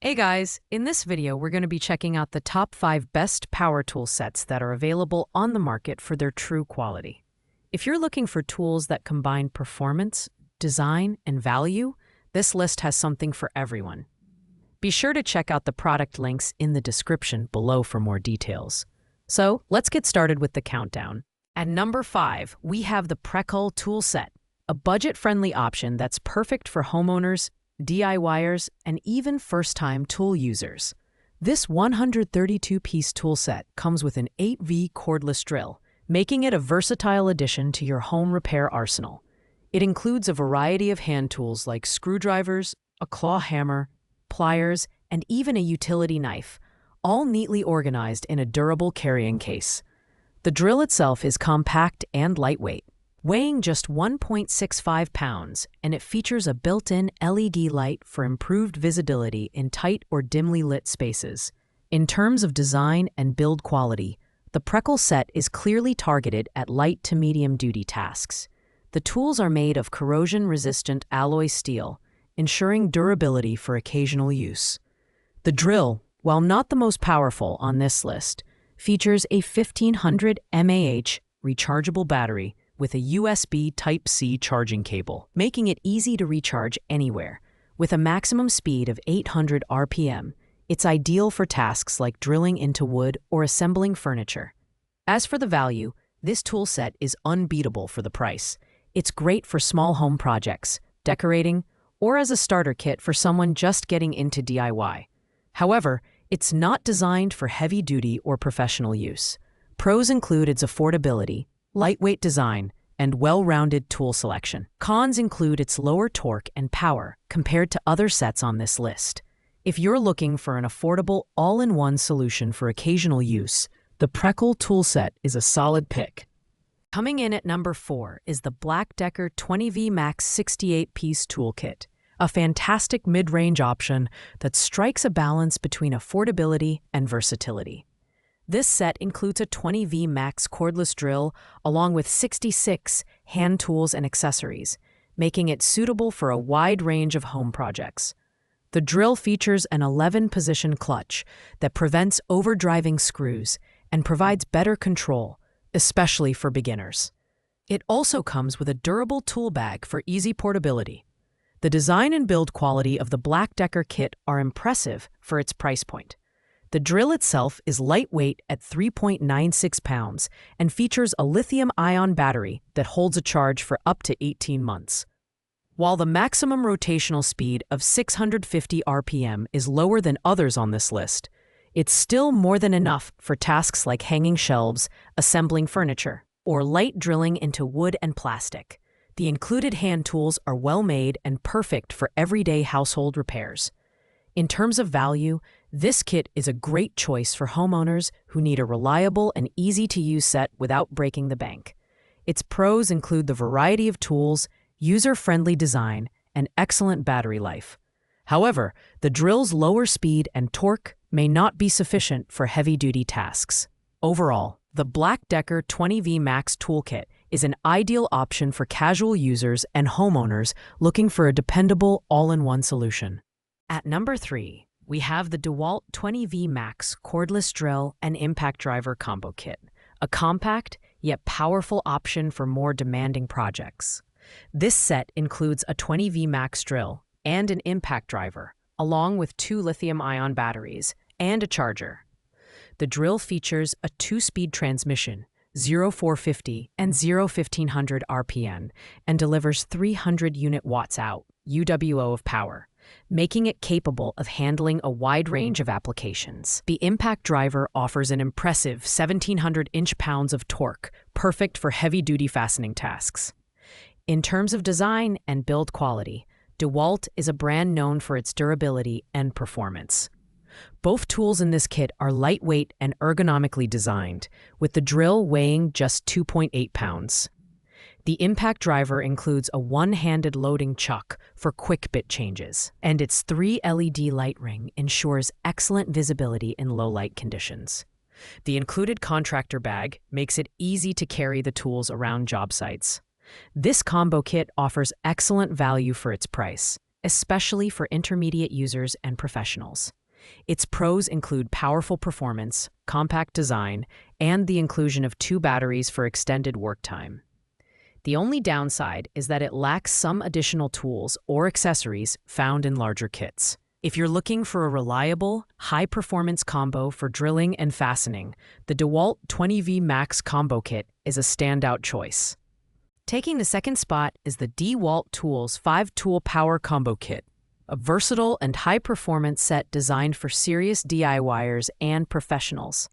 Hey guys, in this video we're going to be checking out the top 5 best power tool sets that are available on the market for their true quality. If you're looking for tools that combine performance, design, and value, this list has something for everyone. Be sure to check out the product links in the description below for more details. So let's get started with the countdown. At number 5, we have the BLACK+DECKER tool set, a budget-friendly option that's perfect for homeowners, DIYers, and even first-time tool users. This 132-piece tool set comes with an 8V cordless drill, making it a versatile addition to your home repair arsenal. It includes a variety of hand tools like screwdrivers, a claw hammer, pliers, and even a utility knife, all neatly organized in a durable carrying case. The drill itself is compact and lightweight, weighing just 1.65 pounds, and it features a built-in LED light for improved visibility in tight or dimly lit spaces. In terms of design and build quality, the BLACK+DECKER set is clearly targeted at light to medium-duty tasks. The tools are made of corrosion-resistant alloy steel, ensuring durability for occasional use. The drill, while not the most powerful on this list, features a 1500 mAh rechargeable battery with a USB Type-C charging cable, making it easy to recharge anywhere. With a maximum speed of 800 RPM, it's ideal for tasks like drilling into wood or assembling furniture. As for the value, this tool set is unbeatable for the price. It's great for small home projects, decorating, or as a starter kit for someone just getting into DIY. However, it's not designed for heavy-duty or professional use. Pros include its affordability, lightweight design, and well-rounded tool selection. Cons include its lower torque and power compared to other sets on this list. If you're looking for an affordable, all-in-one solution for occasional use, the BLACK+DECKER tool set is a solid pick. Coming in at number 4 is the BLACK+DECKER 20V Max 68-piece toolkit, a fantastic mid-range option that strikes a balance between affordability and versatility. This set includes a 20V Max cordless drill along with 66 hand tools and accessories, making it suitable for a wide range of home projects. The drill features an 11-position clutch that prevents overdriving screws and provides better control, especially for beginners. It also comes with a durable tool bag for easy portability. The design and build quality of the BLACK+DECKER kit are impressive for its price point. The drill itself is lightweight at 3.96 pounds and features a lithium-ion battery that holds a charge for up to 18 months. While the maximum rotational speed of 650 RPM is lower than others on this list, it's still more than enough for tasks like hanging shelves, assembling furniture, or light drilling into wood and plastic. The included hand tools are well-made and perfect for everyday household repairs. In terms of value, this kit is a great choice for homeowners who need a reliable and easy-to-use set without breaking the bank. Its pros include the variety of tools, user-friendly design, and excellent battery life. However, the drill's lower speed and torque may not be sufficient for heavy-duty tasks. Overall, the BLACK+DECKER 20V Max toolkit is an ideal option for casual users and homeowners looking for a dependable all-in-one solution. At number 3, we have the DEWALT 20V Max cordless drill and impact driver combo kit, a compact yet powerful option for more demanding projects. This set includes a 20V Max drill and an impact driver, along with 2 lithium-ion batteries and a charger. The drill features a 2-speed transmission, 0-450 and 0-1500 RPM, and delivers 300 unit watts out, UWO of power, making it capable of handling a wide range of applications. The impact driver offers an impressive 1,700 inch-pounds of torque, perfect for heavy-duty fastening tasks. In terms of design and build quality, DEWALT is a brand known for its durability and performance. Both tools in this kit are lightweight and ergonomically designed, with the drill weighing just 2.8 pounds. The impact driver includes a one-handed loading chuck for quick bit changes, and its 3 LED light ring ensures excellent visibility in low-light conditions. The included contractor bag makes it easy to carry the tools around job sites. This combo kit offers excellent value for its price. especially for intermediate users and professionals. Its pros include powerful performance, compact design, and the inclusion of 2 batteries for extended work time. The only downside is that it lacks some additional tools or accessories found in larger kits. If you're looking for a reliable, high-performance combo for drilling and fastening, the DEWALT 20V Max Combo Kit is a standout choice. Taking the second spot is the DEWALT Tools 5-Tool Power Combo Kit, a versatile and high-performance set designed for serious DIYers and professionals.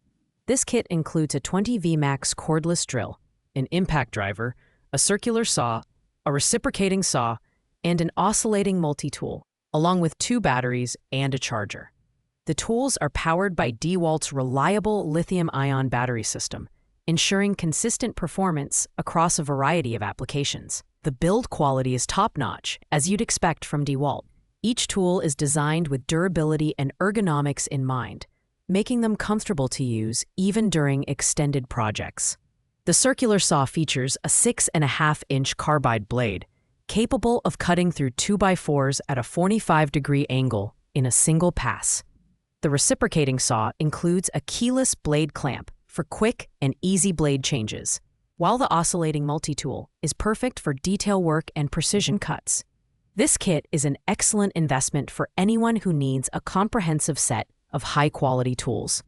This kit includes a 20V Max cordless drill, an impact driver, a circular saw, a reciprocating saw, and an oscillating multi-tool, along with 2 batteries and a charger. The tools are powered by DEWALT's reliable lithium-ion battery system, ensuring consistent performance across a variety of applications. The build quality is top-notch, as you'd expect from DEWALT. Each tool is designed with durability and ergonomics in mind, making them comfortable to use even during extended projects. The circular saw features a 6.5-inch carbide blade, capable of cutting through 2x4s at a 45-degree angle in a single pass. The reciprocating saw includes a keyless blade clamp for quick and easy blade changes, while the oscillating multi-tool is perfect for detail work and precision cuts. This kit is an excellent investment for anyone who needs a comprehensive set of high-quality tools.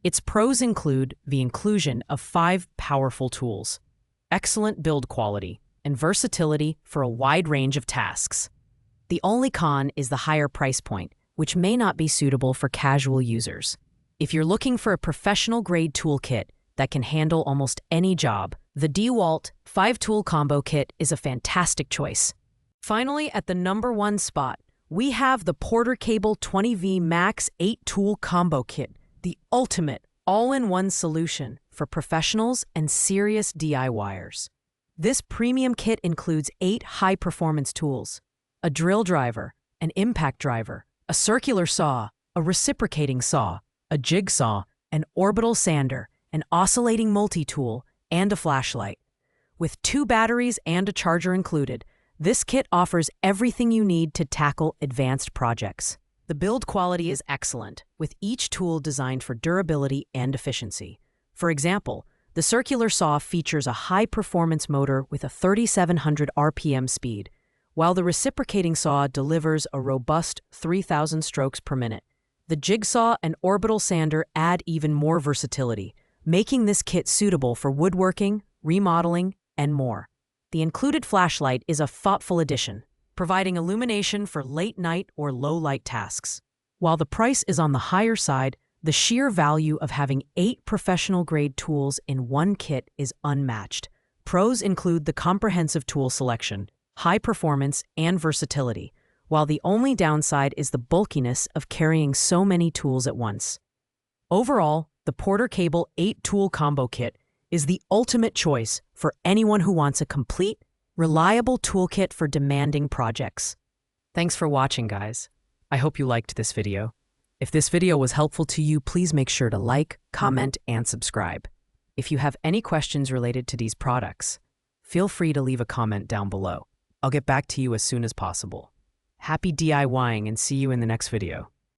Its pros include the inclusion of 5 powerful tools, excellent build quality, and versatility for a wide range of tasks. The only con is the higher price point, which may not be suitable for casual users. If you're looking for a professional-grade toolkit that can handle almost any job, the DEWALT 5-Tool Combo Kit is a fantastic choice. Finally, at the number 1 spot, we have the Porter Cable 20V Max 8-Tool Combo Kit, the ultimate all-in-one solution for professionals and serious DIYers. This premium kit includes 8 high-performance tools, a drill driver, an impact driver, a circular saw, a reciprocating saw, a jigsaw, an orbital sander, an oscillating multi-tool, and a flashlight. With 2 batteries and a charger included, this kit offers everything you need to tackle advanced projects. The build quality is excellent, with each tool designed for durability and efficiency. For example, the circular saw features a high-performance motor with a 3,700 RPM speed, while the reciprocating saw delivers a robust 3,000 strokes per minute. The jigsaw and orbital sander add even more versatility, making this kit suitable for woodworking, remodeling, and more. The included flashlight is a thoughtful addition, providing illumination for late-night or low-light tasks. While the price is on the higher side, the sheer value of having 8 professional-grade tools in one kit is unmatched. Pros include the comprehensive tool selection, high performance, and versatility, while the only downside is the bulkiness of carrying so many tools at once. Overall, the Porter Cable 8-Tool Combo Kit is the ultimate choice for anyone who wants a complete, reliable toolkit for demanding projects. Thanks for watching, guys. I hope you liked this video. If this video was helpful to you, please make sure to like, comment, and subscribe. If you have any questions related to these products, feel free to leave a comment down below. I'll get back to you as soon as possible. Happy DIYing and see you in the next video.